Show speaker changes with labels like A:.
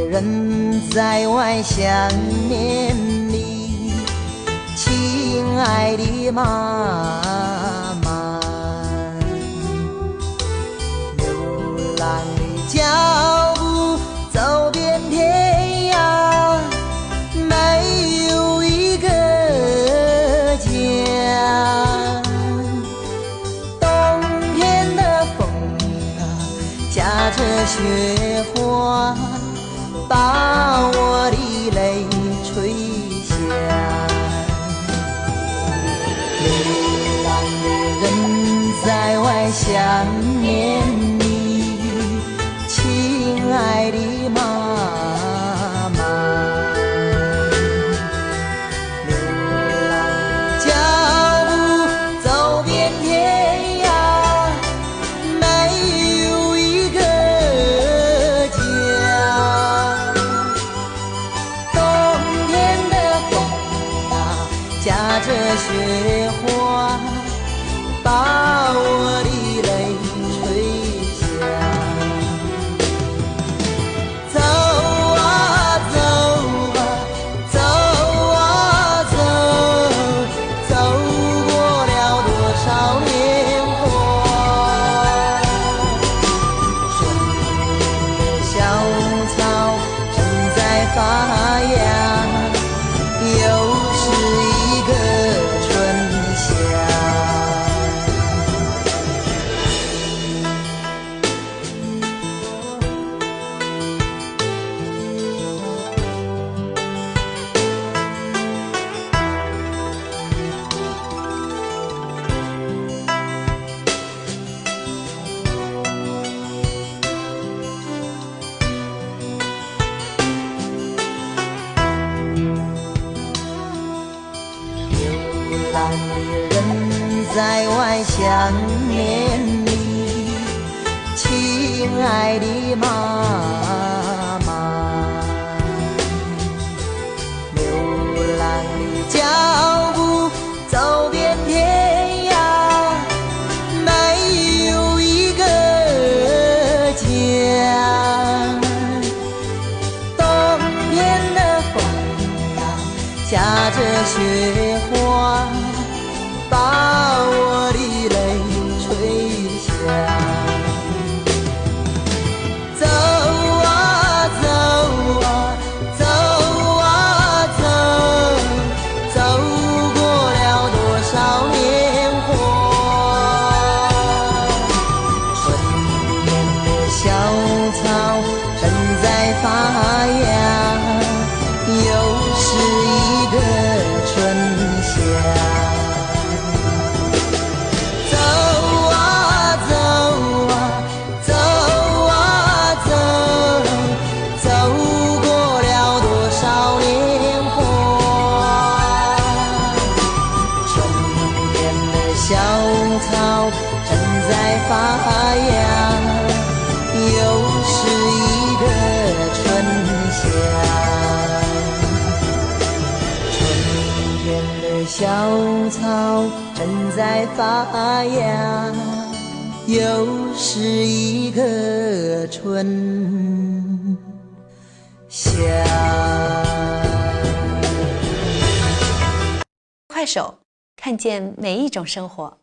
A: 人在外想念你，亲爱的妈妈。流浪的脚步走遍天涯，没有一个家。冬天的风啊，夹着雪花，把我的泪吹下。流浪的人在外想念你，亲爱的妈妈。流浪的脚步走遍天涯，没有一个家。冬天的风啊，夹着雪花，把我的泪吹下。走啊走啊走啊走，走过了多少年华。春天的小草正在发芽，又是一个春夏。流浪的人在外想念你，亲爱的妈妈。流浪的脚步走遍天涯，没有一个家。冬天的风啊，夹着雪花，把我的泪吹下。走啊走啊走啊走，走过了多少年华。春天的小草正在发芽，又是一个春夏。走啊走啊走啊走，走过了多少年华。春天的小草正在发芽，又是一个春夏。春天的小草正在发芽，又是一个春夏。
B: 快手，看见每一种生活。